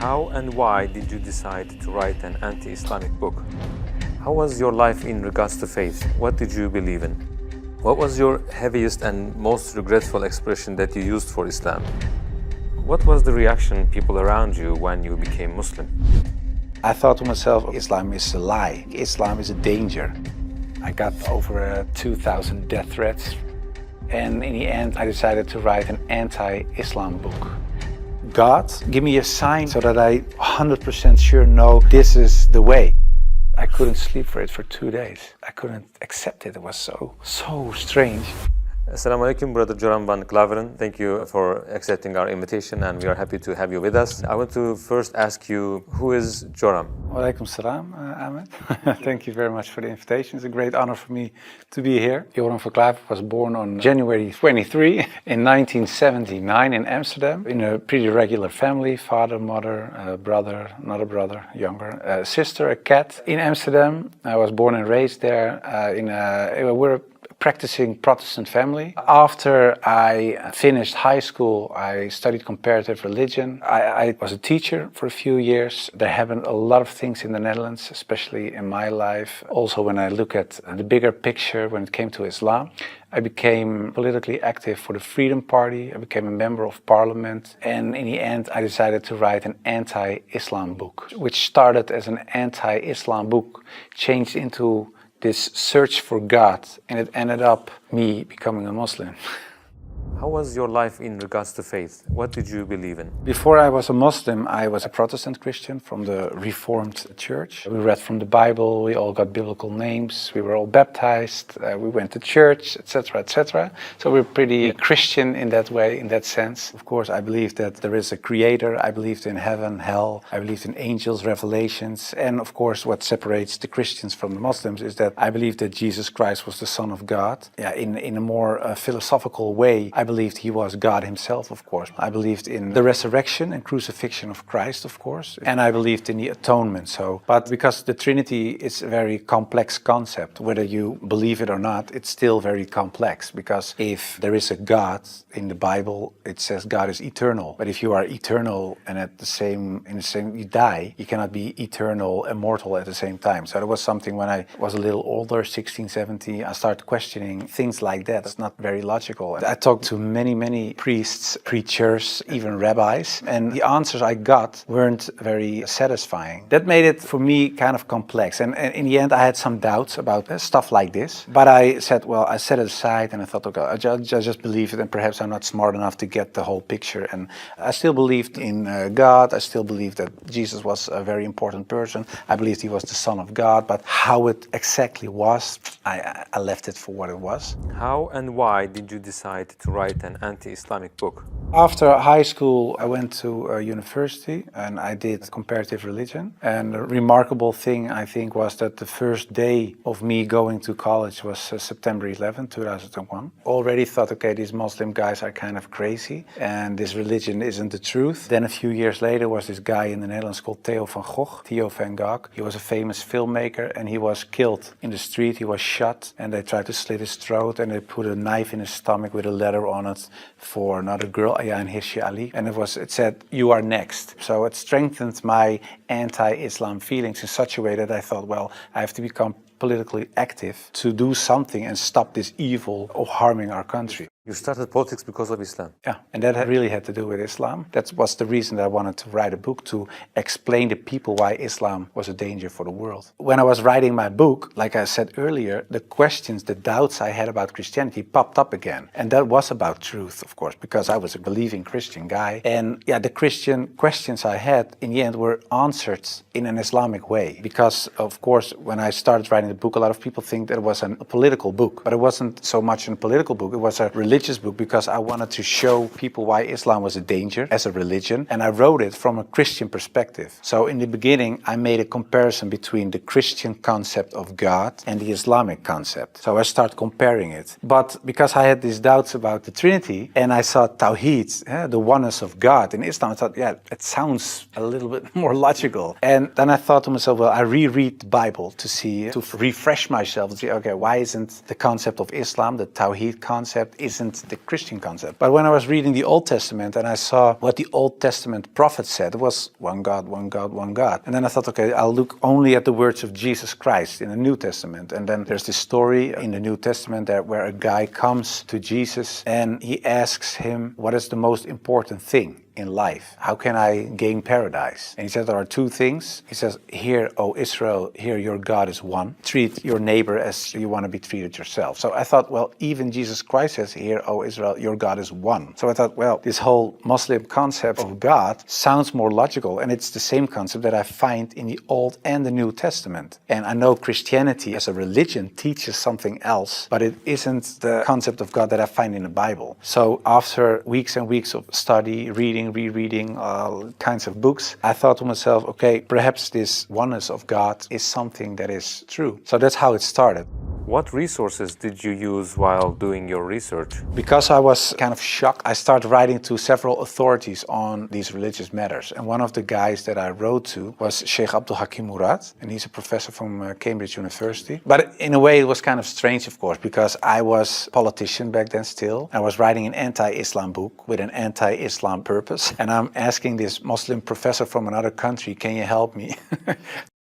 How and why did you decide to write an anti-Islamic book? How was your life in regards to faith? What did you believe in? What was your heaviest and most regretful expression that you used for Islam? What was the reaction people around you when you became Muslim? I thought to myself, Islam is a lie. Islam is a danger. I got over 2,000 death threats. And in the end, I decided to write an anti-Islam book. God, give me a sign so that I 100% sure know this is the way. I couldn't sleep for it for 2 days. I couldn't accept it. It was so strange. Assalamu alaikum, Brother Joram van Klaveren. Thank you for accepting our invitation, and we are happy to have you with us. I want to first ask you, who is Joram? Wa alaikum salam, Ahmed. Thank you very much for the invitation. It's a great honor for me to be here. Joram van Klaveren was born on January 23 in 1979 in Amsterdam, in a pretty regular family: father, mother, a brother, another brother, younger, a sister, a cat. In Amsterdam, I was born and raised there. We're a practicing Protestant family. After I finished high school, I studied comparative religion. I was a teacher for a few years. There happened a lot of things in the Netherlands, especially in my life. Also, when I look at the bigger picture when it came to Islam, I became politically active for the Freedom Party. I became a member of parliament. And in the end, I decided to write an anti-Islam book, which started as an anti-Islam book, changed into this search for God, and it ended up me becoming a Muslim. How was your life in regards to faith? What did you believe in? Before I was a Muslim, I was a Protestant Christian from the Reformed Church. We read from the Bible, we all got biblical names, we were all baptized, we went to church, etc., etc. So we're pretty Christian in that way, in that sense. Of course, I believed that there is a creator, I believed in heaven, hell, I believed in angels, revelations, and of course what separates the Christians from the Muslims is that I believe that Jesus Christ was the Son of God. In a more philosophical way, I believed he was God himself, of course. I believed in the resurrection and crucifixion of Christ, of course. And I believed in the atonement. But because the Trinity is a very complex concept, whether you believe it or not, it's still very complex. Because if there is a God in the Bible, it says God is eternal. But if you are eternal and you die, you cannot be eternal, immortal at the same time. So that was something when I was a little older, 16, 17, I started questioning things like that. It's not very logical. I talked to many priests, preachers, even rabbis, and the answers I got weren't very satisfying. That made it for me kind of complex, and in the end I had some doubts about stuff like this, but I said, well, I set it aside and I thought, okay, I just believe it, and perhaps I'm not smart enough to get the whole picture. And I still believed in God. I still believed that Jesus was a very important person. I believed he was the Son of God, but how it exactly was, I left it for what it was. How and why did you decide to write an anti-Islamic book? After high school, I went to university and I did comparative religion. And the remarkable thing, I think, was that the first day of me going to college was September 11, 2001. Already thought, okay, these Muslim guys are kind of crazy and this religion isn't the truth. Then a few years later was this guy in the Netherlands called Theo van Gogh, Theo van Gogh. He was a famous filmmaker and he was killed in the street. He was shot and they tried to slit his throat and they put a knife in his stomach with a letter on it for another girl, Ayaan Hirsi Ali, and it said, "You are next." So it strengthened my anti-Islam feelings in such a way that I thought, well, I have to become politically active to do something and stop this evil of harming our country. You started politics because of Islam? Yeah, and that really had to do with Islam. That was the reason that I wanted to write a book, to explain to people why Islam was a danger for the world. When I was writing my book, like I said earlier, the questions, the doubts I had about Christianity popped up again. And that was about truth, of course, because I was a believing Christian guy. And yeah, the Christian questions I had in the end were answered in an Islamic way. Because, of course, when I started writing the book, a lot of people think that it was a political book. But it wasn't so much a political book, it was a religious book, because I wanted to show people why Islam was a danger as a religion, and I wrote it from a Christian perspective. So in the beginning I made a comparison between the Christian concept of God and the Islamic concept. So I started comparing it. But because I had these doubts about the Trinity and I saw Tawheed, the oneness of God in Islam, I thought, yeah, it sounds a little bit more logical. And then I thought to myself, well, I reread the Bible to refresh myself and see, okay, why isn't the concept of Islam, the Tawheed concept, isn't isn't the Christian concept. But when I was reading the Old Testament and I saw what the Old Testament prophet said, it was one God, one God, one God. And then I thought, okay, I'll look only at the words of Jesus Christ in the New Testament. And then there's this story in the New Testament where a guy comes to Jesus and he asks him, what is the most important thing in life? How can I gain paradise? And he said there are two things. He says, hear, O Israel, hear your God is one. Treat your neighbor as you want to be treated yourself. So I thought, well, even Jesus Christ says, hear, O Israel, your God is one. So I thought, well, this whole Muslim concept of God sounds more logical, and it's the same concept that I find in the Old and the New Testament. And I know Christianity as a religion teaches something else, but it isn't the concept of God that I find in the Bible. So after weeks and weeks of study, rereading all kinds of books, I thought to myself, okay, perhaps this oneness of God is something that is true. So that's how it started. What resources did you use while doing your research? Because I was kind of shocked, I started writing to several authorities on these religious matters. And one of the guys that I wrote to was Sheikh Abdul Hakim Murad, and he's a professor from Cambridge University. But in a way it was kind of strange, of course, because I was a politician back then still. I was writing an anti-Islam book with an anti-Islam purpose. And I'm asking this Muslim professor from another country, can you help me?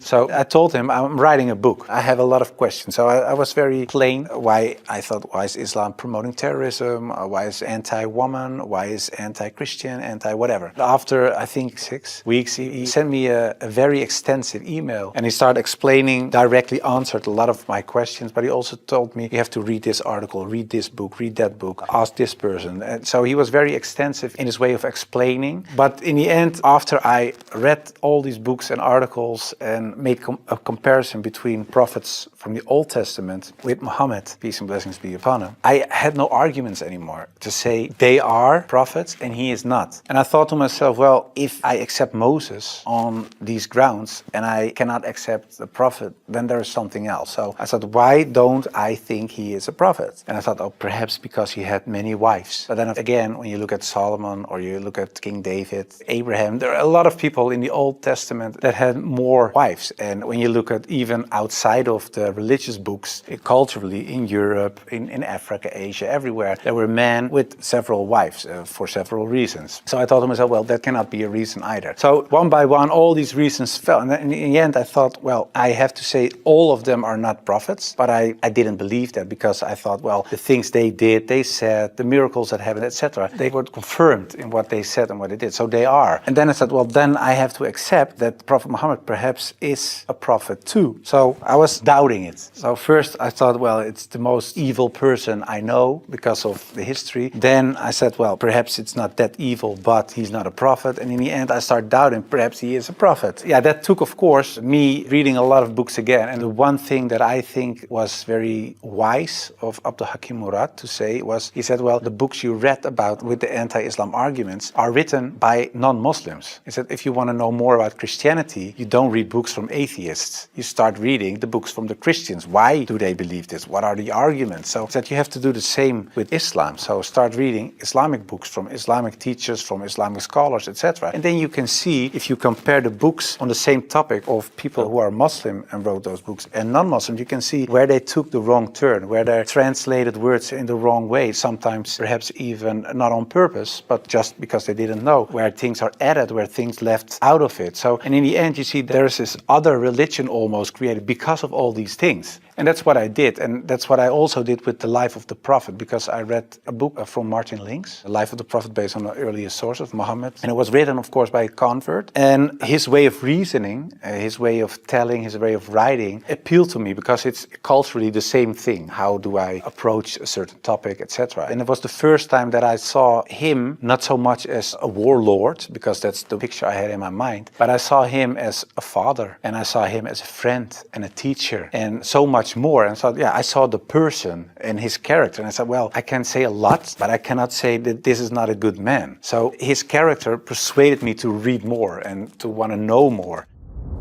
So I told him, I'm writing a book. I have a lot of questions. So I was very plain why I thought, why is Islam promoting terrorism? Why is anti-woman? Why is anti-Christian? Anti-whatever. After, I think, 6 weeks, he sent me a very extensive email. And he started explaining, directly answered a lot of my questions. But he also told me, you have to read this article, read this book, read that book, ask this person. And so he was very extensive in his way of explaining. But in the end, after I read all these books and articles and made a comparison between prophets from the Old Testament with Muhammad, peace and blessings be upon him, I had no arguments anymore to say they are prophets and he is not. And I thought to myself, well, if I accept Moses on these grounds and I cannot accept the prophet, then there is something else. So I thought, why don't I think he is a prophet? And I thought, oh, perhaps because he had many wives. But then again, when you look at Solomon or you look at King David, Abraham, there are a lot of people in the Old Testament that had more wives. And when you look at even outside of the religious books, culturally in Europe, in Africa, Asia, everywhere, there were men with several wives for several reasons. So I thought to myself, well, that cannot be a reason either. So one by one, all these reasons fell. And then in the end, I thought, well, I have to say all of them are not prophets. But I didn't believe that because I thought, well, the things they did, they said, the miracles that happened, etc., they were confirmed in what they said and what they did. So they are. And then I said, well, then I have to accept that Prophet Muhammad perhaps is a prophet too. So I was doubting it. So first I thought, well, it's the most evil person I know because of the history. Then I said, well, perhaps it's not that evil, but he's not a prophet. And in the end I started doubting, perhaps he is a prophet. Yeah, that took, of course, me reading a lot of books again. And the one thing that I think was very wise of Abdul Hakim Murad to say was, he said, well, the books you read about with the anti-Islam arguments are written by non-Muslims. He said, if you want to know more about Christianity, you don't read books from atheists. You start reading the books from the Christians. Why do they believe this? What are the arguments? So that you have to do the same with Islam. So start reading Islamic books from Islamic teachers, from Islamic scholars, etc. And then you can see, if you compare the books on the same topic of people who are Muslim and wrote those books and non-Muslim, you can see where they took the wrong turn, where they translated words in the wrong way, sometimes perhaps even not on purpose, but just because they didn't know, where things are added, where things left out of it. So, and in the end, you see there's this other religion almost created because of all these things. And that's what I did. And that's what I also did with The Life of the Prophet, because I read a book from Martin Links, The Life of the Prophet, based on the earliest source of Muhammad. And it was written, of course, by a convert. And his way of reasoning, his way of telling, his way of writing appealed to me because it's culturally the same thing. How do I approach a certain topic, etc. And it was the first time that I saw him not so much as a warlord, because that's the picture I had in my mind, but I saw him as a father, and I saw him as a friend and a teacher, and so much more. And so, yeah, I saw the person and his character, and I said, well, I can say a lot, but I cannot say that this is not a good man. So his character persuaded me to read more and to want to know more.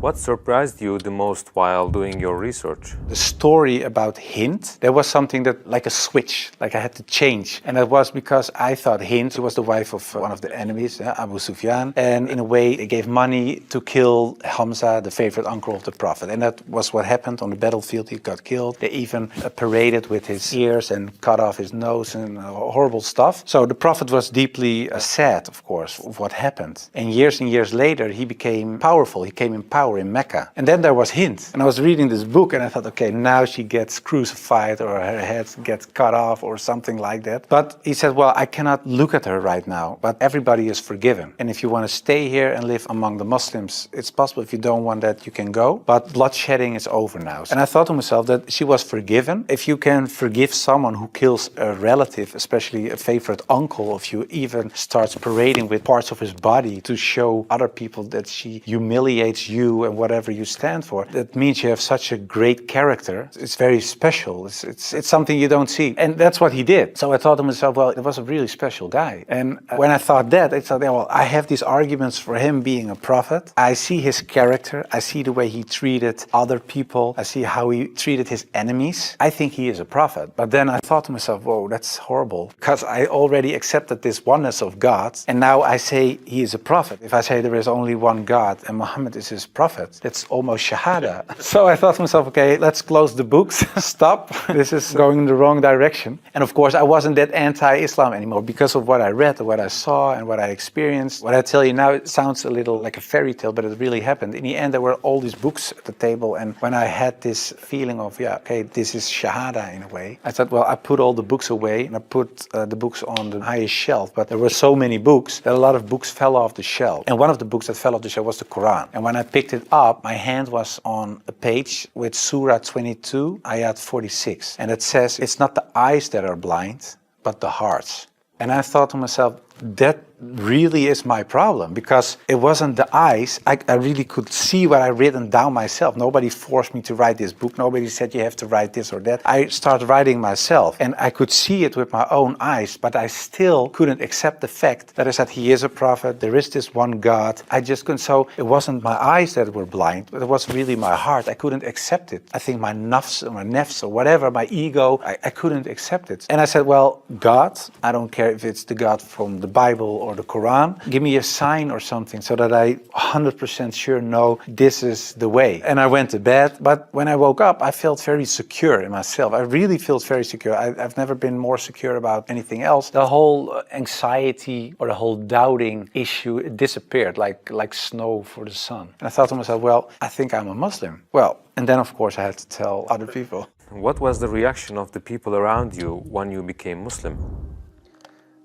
What surprised you the most while doing your research? The story about Hind, there was something that, like a switch, like I had to change. And that was because I thought Hind was the wife of one of the enemies, Abu Sufyan. And in a way, they gave money to kill Hamza, the favorite uncle of the Prophet. And that was what happened on the battlefield. He got killed. They even paraded with his ears and cut off his nose and horrible stuff. So the Prophet was deeply sad, of course, of what happened. And years later, he became powerful. He came in power in Mecca. And then there was Hind. And I was reading this book and I thought, okay, now she gets crucified or her head gets cut off or something like that. But he said, well, I cannot look at her right now, but everybody is forgiven. And if you want to stay here and live among the Muslims, it's possible. If you don't want that, you can go. But bloodshedding is over now. And I thought to myself that she was forgiven. If you can forgive someone who kills a relative, especially a favorite uncle of you, even starts parading with parts of his body to show other people that she humiliates you and whatever you stand for, that means you have such a great character. It's very special. It's something you don't see. And that's what he did. So I thought to myself, well, it was a really special guy. And when I thought that, I thought, well, I have these arguments for him being a prophet. I see his character. I see the way he treated other people. I see how he treated his enemies. I think he is a prophet. But then I thought to myself, whoa, that's horrible. Because I already accepted this oneness of God. And now I say he is a prophet. If I say there is only one God and Muhammad is his prophet, that's almost shahada. So I thought to myself, okay, let's close the books. Stop. This is going in the wrong direction. And of course, I wasn't that anti-Islam anymore because of what I read, what I saw, and what I experienced. What I tell you now, it sounds a little like a fairy tale, but it really happened. In the end, there were all these books at the table. And when I had this feeling of, yeah, okay, this is shahada in a way, I thought, well, I put all the books away and I put the books on the highest shelf. But there were so many books that a lot of books fell off the shelf. And one of the books that fell off the shelf was the Quran. And when I picked it up, my hand was on a page with Surah 22, Ayat 46. And it says, it's not the eyes that are blind, but the hearts. And I thought to myself, that really is my problem, because it wasn't the eyes. I really could see what I written down myself. Nobody forced me to write this book. Nobody said you have to write this or that. I started writing myself and I could see it with my own eyes, but I still couldn't accept the fact that I said he is a prophet, there is this one God. I just couldn't. So it wasn't my eyes that were blind, but it was really my heart. I couldn't accept it. I think my nafs or whatever, my ego, I couldn't accept it. And I said, well, God, I don't care if it's the God from the Bible or the Quran, give me a sign or something so that I 100% sure know this is the way. And I went to bed, but when I woke up, I felt very secure in myself. I really felt very secure. I've never been more secure about anything else. The whole anxiety or the whole doubting issue disappeared like snow for the sun. And I thought to myself, well, I think I'm a Muslim. Well, and then of course I had to tell other people. What was the reaction of the people around you when you became Muslim?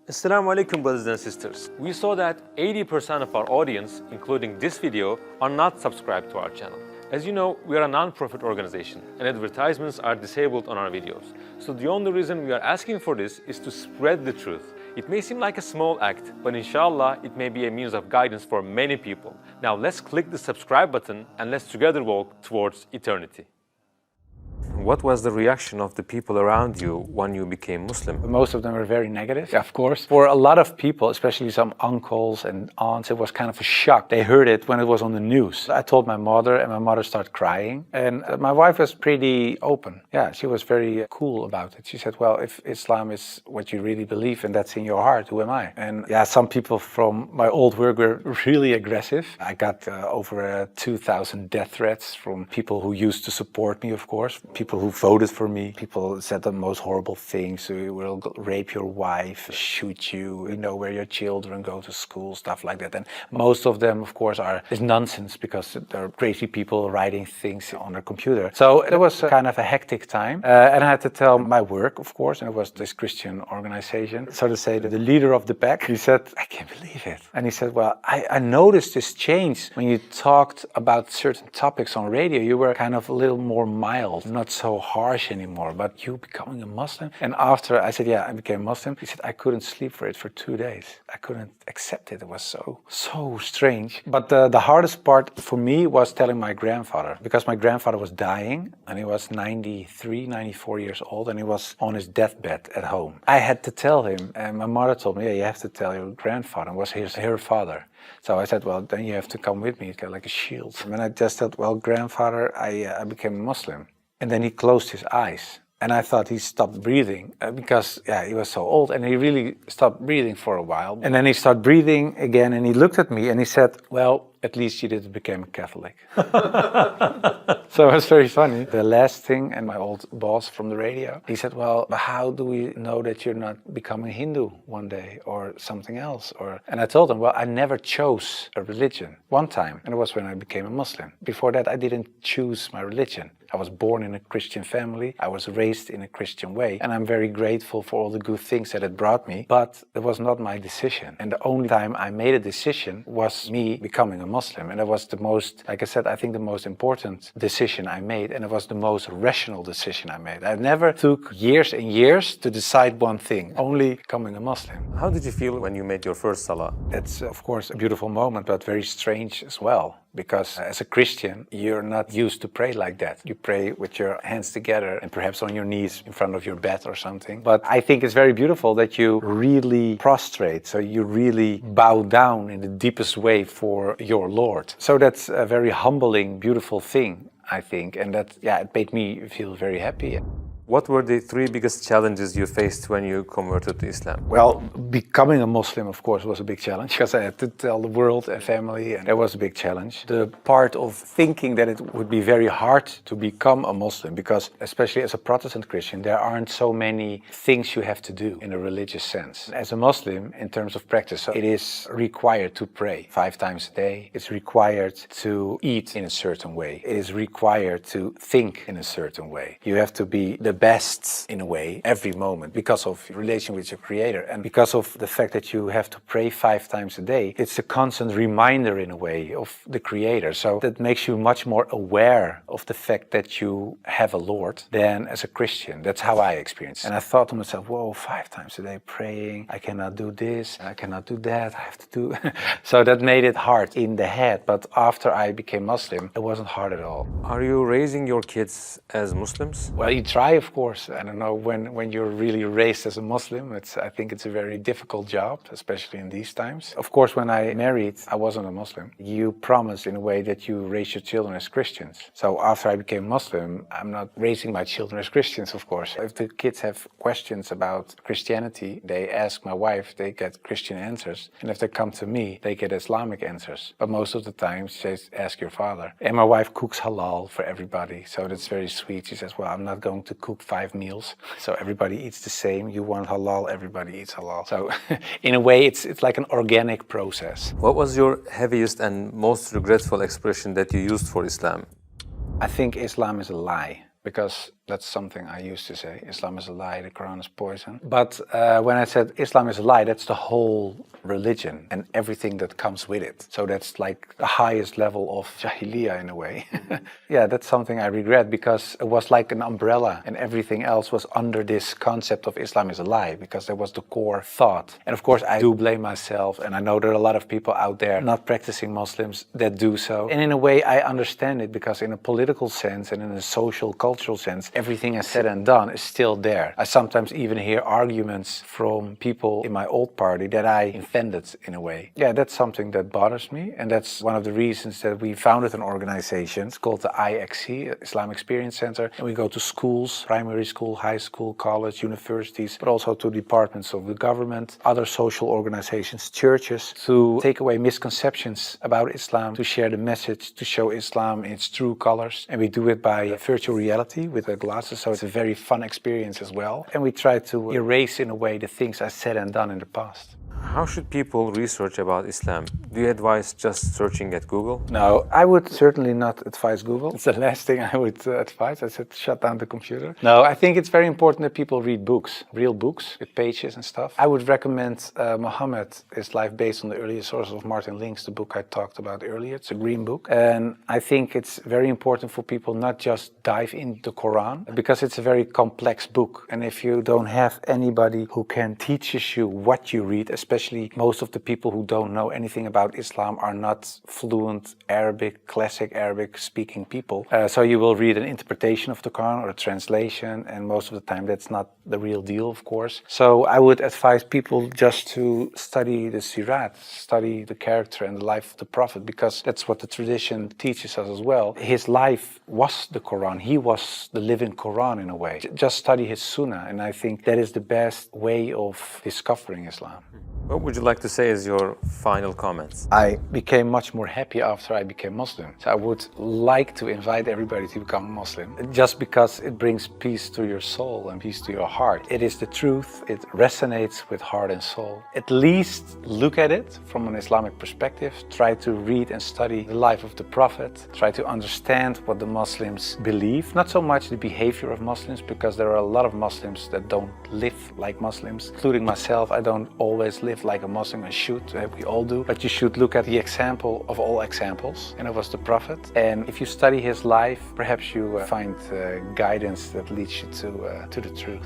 Assalamu alaikum, brothers and sisters. We saw that 80% of our audience, including this video, are not subscribed to our channel. As you know, we are a non-profit organization and advertisements are disabled on our videos. So the only reason we are asking for this is to spread the truth. It may seem like a small act, but inshallah, it may be a means of guidance for many people. Now let's click the subscribe button and let's together walk towards eternity. What was the reaction of the people around you when you became Muslim? Most of them were very negative, of course. For a lot of people, especially some uncles and aunts, it was kind of a shock. They heard it when it was on the news. I told my mother and my mother started crying. And my wife was pretty open. Yeah, she was very cool about it. She said, well, if Islam is what you really believe and that's in your heart, who am I? And yeah, some people from my old work were really aggressive. I got over 2,000 death threats from people who used to support me, of course. People who voted for me. People said the most horrible things. We will rape your wife, shoot you, we know where your children go to school, stuff like that. And most of them, of course, is nonsense because they're crazy people writing things on their computer. So it was kind of a hectic time. And I had to tell my work, of course, and it was this Christian organization. So to say that the leader of the pack, he said, I can't believe it. And he said, well, I noticed this change when you talked about certain topics on radio. You were kind of a little more mild, not so harsh anymore, but you becoming a Muslim? And after I said, yeah, I became Muslim, he said, I couldn't sleep for it for 2 days. I couldn't accept it. It was so strange. But the hardest part for me was telling my grandfather, because my grandfather was dying and he was 93, 94 years old and he was on his deathbed at home. I had to tell him, and my mother told me, yeah, you have to tell your grandfather. It was her father. So I said, well, then you have to come with me. It's got like a shield. And I just said, well, grandfather, I became a Muslim. And then he closed his eyes. And I thought he stopped breathing because, yeah, he was so old. And he really stopped breathing for a while. And then he started breathing again. And he looked at me and he said, well, at least you didn't become a Catholic. So it was very funny. The last thing, and my old boss from the radio, he said, well, how do we know that you're not becoming Hindu one day or something else? And I told him, well, I never chose a religion. One time, and it was when I became a Muslim. Before that, I didn't choose my religion. I was born in a Christian family. I was raised in a Christian way. And I'm very grateful for all the good things that it brought me. But it was not my decision. And the only time I made a decision was me becoming a Muslim. And it was the most, like I said, I think the most important decision I made. And it was the most rational decision I made. I never took years and years to decide one thing, only becoming a Muslim. How did you feel when you made your first salah? It's, of course, a beautiful moment, but very strange as well. Because as a Christian, you're not used to pray like that. You pray with your hands together and perhaps on your knees in front of your bed or something. But I think it's very beautiful that you really prostrate. So you really bow down in the deepest way for your Lord. So that's a very humbling, beautiful thing, I think. And that, yeah, it made me feel very happy. What were the 3 biggest challenges you faced when you converted to Islam? Well, becoming a Muslim, of course, was a big challenge because I had to tell the world and family, and that was a big challenge. The part of thinking that it would be very hard to become a Muslim, because especially as a Protestant Christian, there aren't so many things you have to do in a religious sense. As a Muslim, in terms of practice, it is required to pray 5 times a day. It's required to eat in a certain way. It is required to think in a certain way. You have to be the best in a way every moment because of your relation with your Creator and because of the fact that you have to pray 5 times a day. It's a constant reminder in a way of the Creator. So that makes you much more aware of the fact that you have a Lord than as a Christian. That's how I experienced it. And I thought to myself, whoa, 5 times a day praying, I cannot do this, I cannot do that, I have to do. So that made it hard in the head. But after I became Muslim, it wasn't hard at all. Are you raising your kids as Muslims? Well, you try, of course. I don't know, when you're really raised as a Muslim, I think it's a very difficult job, especially in these times. Of course, when I married, I wasn't a Muslim. You promise in a way that you raise your children as Christians. So after I became Muslim, I'm not raising my children as Christians, of course. If the kids have questions about Christianity, they ask my wife, they get Christian answers. And if they come to me, they get Islamic answers. But most of the time, she says, ask your father. And my wife cooks halal for everybody. So that's very sweet. She says, well, I'm not going to cook 5 meals, so everybody eats the same. You want halal, everybody eats halal. So in a way, it's like an organic process. What was your heaviest and most regretful expression that you used for Islam? I think Islam is a lie, because that's something I used to say. Islam is a lie, the Quran is poison. But when I said Islam is a lie, that's the whole religion and everything that comes with it. So that's like the highest level of Jahiliyyah in a way. Yeah, that's something I regret, because it was like an umbrella and everything else was under this concept of Islam is a lie, because that was the core thought. And of course, I do blame myself, and I know there are a lot of people out there not practicing Muslims that do so. And in a way, I understand it, because in a political sense and in a social, cultural sense, everything I said and done is still there. I sometimes even hear arguments from people in my old party that I invented in a way. Yeah, that's something that bothers me, and that's one of the reasons that we founded an organization. It's called the IXC, Islam Experience Center, and we go to schools, primary school, high school, college, universities, but also to departments of the government, other social organizations, churches, to take away misconceptions about Islam, to share the message, to show Islam in its true colors. And we do it by virtual reality with the glasses, so it's a very fun experience as well. And we try to erase in a way the things I said and done in the past. How should people research about Islam? Do you advise just searching at Google? No, I would certainly not advise Google. It's the last thing I would advise. I said shut down the computer. No, I think it's very important that people read books, real books with pages and stuff. I would recommend Muhammad, his life based on the earlier sources of Martin Links, the book I talked about earlier. It's a green book. And I think it's very important for people not just dive into the Quran, because it's a very complex book. And if you don't have anybody who can teach you what you read, especially most of the people who don't know anything about Islam are not fluent Arabic, classic Arabic speaking people. So you will read an interpretation of the Quran or a translation, and most of the time that's not the real deal, of course. So I would advise people just to study the Sirat, study the character and the life of the Prophet, because that's what the tradition teaches us as well. His life was the Quran. He was the living Quran in a way. Just study his Sunnah, and I think that is the best way of discovering Islam. What would you like to say as your final comments? I became much more happy after I became Muslim. So I would like to invite everybody to become Muslim, just because it brings peace to your soul and peace to your heart. It is the truth. It resonates with heart and soul. At least look at it from an Islamic perspective. Try to read and study the life of the Prophet. Try to understand what the Muslims believe. Not so much the behavior of Muslims, because there are a lot of Muslims that don't live like Muslims, including myself. I don't always live like a Muslim. I should, we all do, but you should look at the example of all examples, and it was the Prophet. And if you study his life, perhaps you find guidance that leads you to the truth.